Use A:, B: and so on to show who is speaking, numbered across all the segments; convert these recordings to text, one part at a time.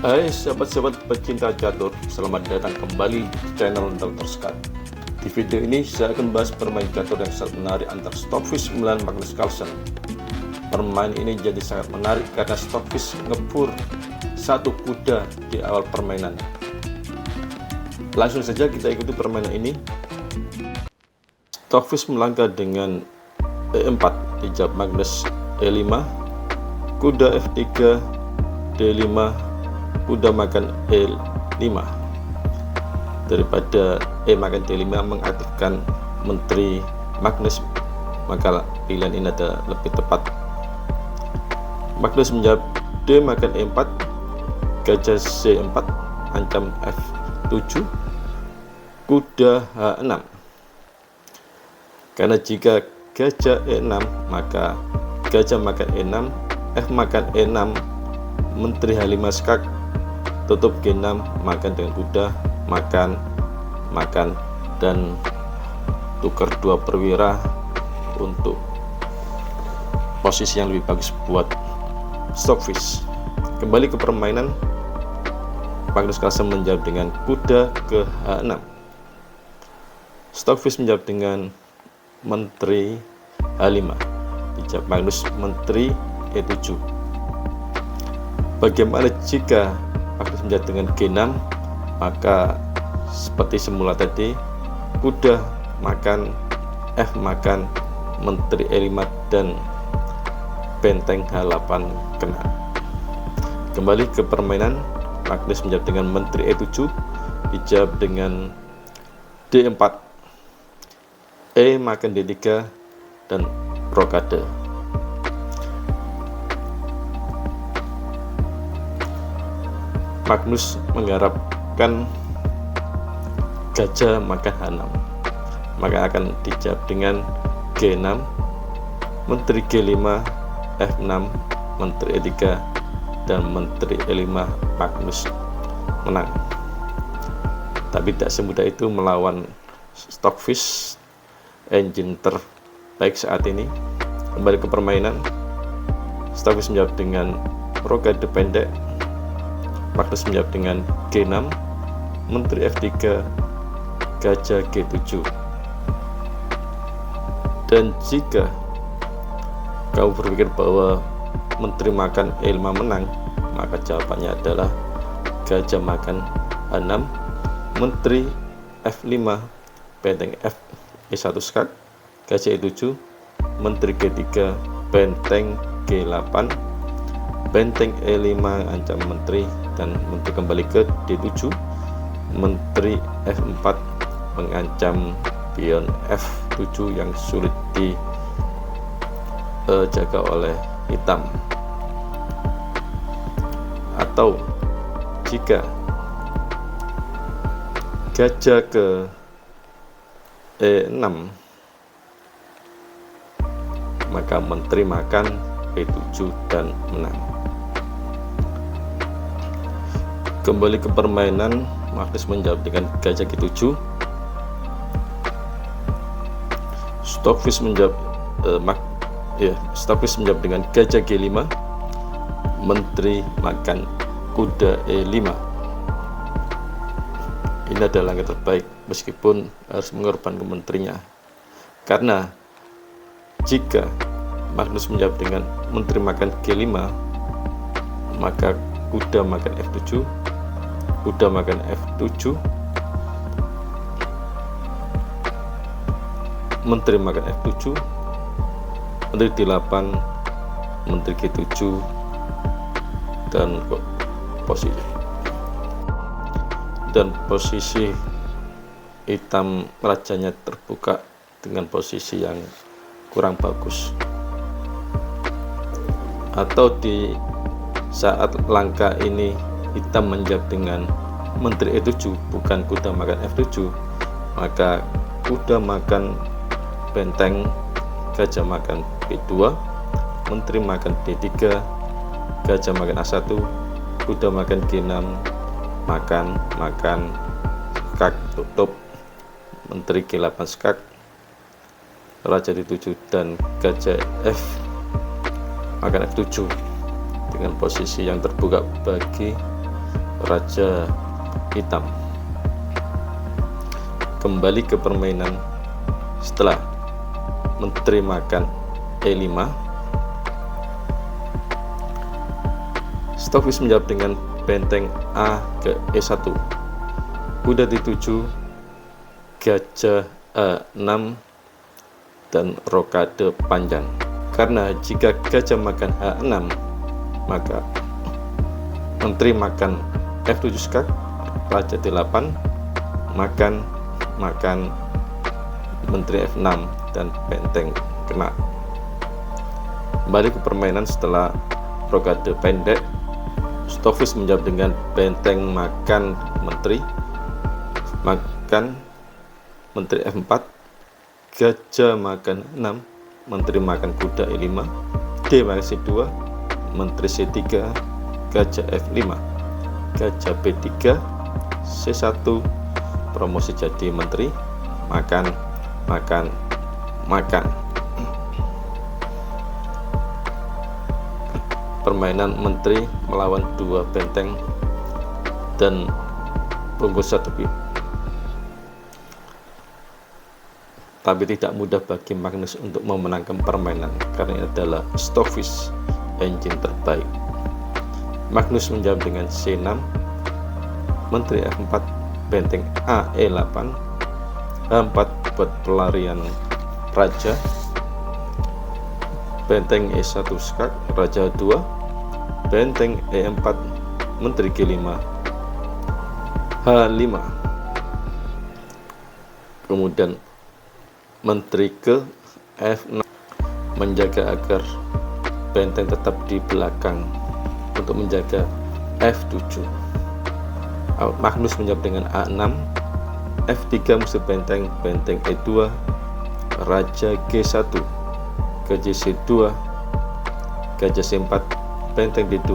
A: Hai sahabat-sahabat pecinta catur, selamat datang kembali di channel Dr. Scott. Di video ini saya akan bahas permain catur yang sangat menarik antar Stockfish melawan Magnus Carlsen. Permainan ini jadi sangat menarik karena Stockfish ngebur satu kuda di awal permainan. Langsung saja kita ikuti permainan ini. Stockfish melangkah dengan E4, dijawab Magnus E5, kuda F3, D5, kuda makan E5. Daripada E makan D5 mengaktifkan menteri Magnus, maka pilihan ini adalah lebih tepat. Magnus menjawab D makan E4, gajah C4, ancam F7, kuda H6. Karena jika gajah E6 maka gajah makan E6, F makan E6, menteri H5 skak, tutup G6, makan dengan kuda, makan, dan tukar dua perwira untuk posisi yang lebih bagus buat Stockfish. Kembali ke permainan, Magnus Carlsen menjawab dengan kuda ke H6. Stockfish menjawab dengan menteri H5, dijawab Magnus menteri E7. Bagaimana jika Magnus menjawab dengan G6? Maka seperti semula tadi, kuda makan, F makan, menteri E5, dan benteng H8 kena. Kembali ke permainan, Magnus menjawab dengan menteri E7, dijawab dengan D4, E makan D3, dan rokade. Magnus mengharapkan gajah makan H6, maka akan dijawab dengan G6, menteri G5, F6, menteri E3, dan menteri E5. Magnus menang. Tapi tidak semudah itu melawan Stockfish, engine terbaik saat ini. Kembali ke permainan, Stockfish menjawab dengan rokade pendek, Magnus menjawab dengan G6, menteri F3, gajah G7. Dan jika kau berpikir bahwa menteri makan E5 menang, maka jawabannya adalah gajah makan H6, menteri F5, benteng F E1 skak, gajah E7, menteri G3, benteng G8, benteng E5 ancam menteri, dan menteri kembali ke D7, menteri F4 mengancam pion F7 yang sulit dijaga oleh hitam. Atau jika gajah ke E6, maka menteri makan E7 dan menang. Kembali ke permainan, Magnus menjawab dengan gajah G7. Stockfish menjawab Stockfish menjawab dengan gajah G5, menteri makan kuda E5. Ini adalah langkah terbaik meskipun harus mengorbankan menterinya, karena jika Magnus menjawab dengan menteri makan G5, maka kuda makan F7, kuda makan F7, menteri makan F7, menteri D8, menteri G7, dan posisi hitam rajanya terbuka dengan posisi yang kurang bagus. Atau di saat langkah ini hitam menjawab dengan menteri E7 bukan kuda makan F7, maka kuda makan benteng, gajah makan B2, menteri makan D3, gajah makan A1, kuda makan G6, makan, skak, tutup, menteri G8 skak, raja D7, dan gajah F makan F7 dengan posisi yang terbuka bagi raja hitam. Kembali ke permainan setelah menteri makan E5. Stockfish menjawab dengan benteng A ke E1. Kuda D7, gajah A6 dan rokade panjang. Karena jika gajah makan H6, maka menteri makan F7 skak, raja D8 makan menteri F6 dan benteng kena. Kembali ke permainan setelah rokade pendek. Stockfish menjawab dengan benteng makan menteri F4, gajah makan 6, menteri makan kuda E5, D makan C2, menteri C3, gajah F5, gajah B3, C1, promosi jadi menteri, makan. Permainan menteri melawan dua benteng dan bungkus satu bib. Tapi tidak mudah bagi Magnus untuk memenangkan permainan karena ini adalah Stockfish engine terbaik. Magnus menjawab dengan C6, menteri F4, benteng A E8, H4 buat pelarian raja, benteng E1 skak, raja 2, benteng E4, menteri G5, H5, kemudian menteri ke F6 menjaga agar benteng tetap di belakang untuk menjaga F7. Magnus menjawab dengan A6, F3 musuh benteng E2, raja G1, gajah C2, gajah C4, benteng D2,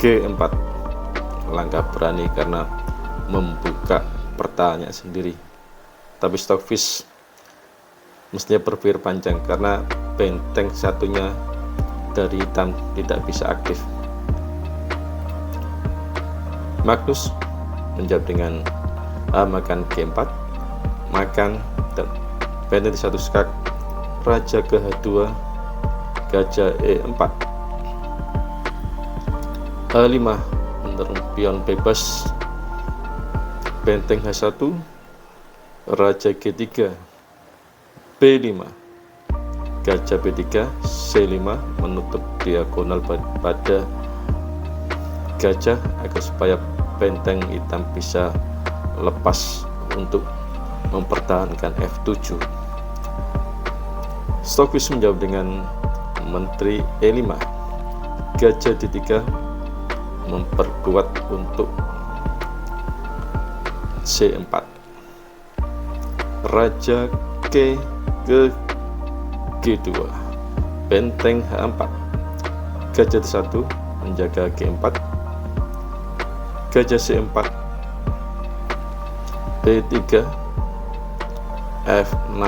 A: G4. Langkah berani karena membuka pertahanannya sendiri. Tapi Stockfish mestinya berpikir panjang karena benteng satunya dari hitam tidak bisa aktif. Magnus menjawab dengan A makan G4, makan dan benteng D1 skak, raja ke H2, gajah E4, H5 mendorong pion bebas, benteng H1, raja G3, B5, gajah B3, C5 menutup diagonal pada gajah agar supaya benteng hitam bisa lepas untuk mempertahankan F7. Stockfish menjawab dengan menteri E5, gajah D3 memperkuat untuk C4, raja ke G2, benteng H4, gajah D1 menjaga G4, gajah C4, B3, F6,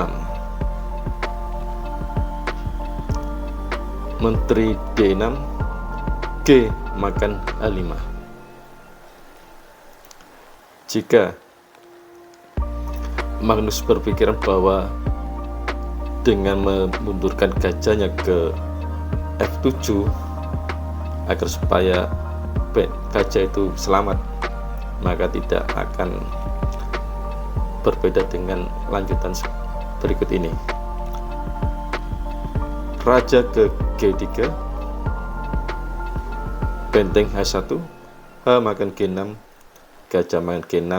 A: menteri D6, G makan A5. Jika Magnus berpikiran bahwa dengan memundurkan gajahnya ke F7 agar supaya gajah itu selamat, maka tidak akan berbeda dengan lanjutan berikut ini. Raja ke G3, benteng H1, H makan G6, gajah makan G6,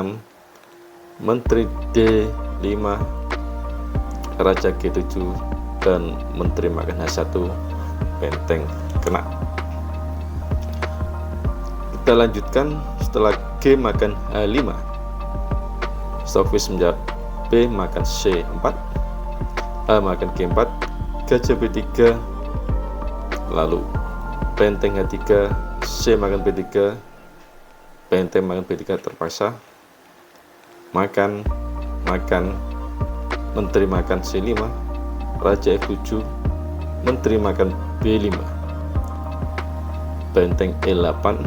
A: menteri D5, raja G7 dan menteri makan H1, benteng kena. Kita lanjutkan setelah G makan H5. Stockfish menjawab B makan C4, A makan G4, gajah B3, lalu benteng H3, C makan B3, benteng makan B3 terpaksa makan, menteri makan C5, raja F7, menteri makan B5, benteng E8,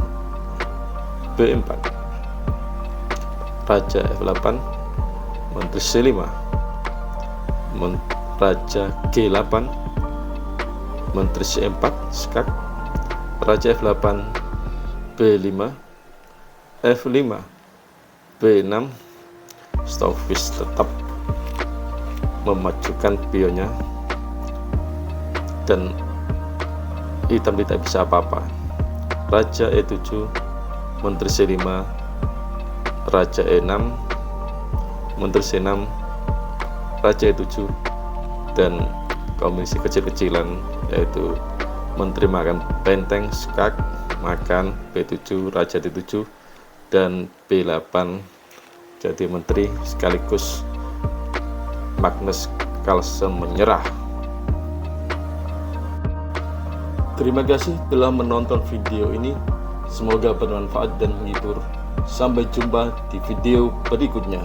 A: B4, Raja F8, Menteri C5, Raja G8, Menteri C4, skak, Raja F8, B5, F5, B6. Stalfus tetap memajukan pionnya dan hitam tidak bisa apa-apa. Raja E7, Menteri C5, Raja E6, Menteri C6, Raja E7, dan kombinasi kecil-kecilan yaitu Menteri makan benteng, skak, makan B7, Raja D7, dan B8 jadi menteri sekaligus Magnus Carlsen menyerah. Terima kasih telah menonton video ini, semoga bermanfaat dan menghibur. Sampai jumpa di video berikutnya.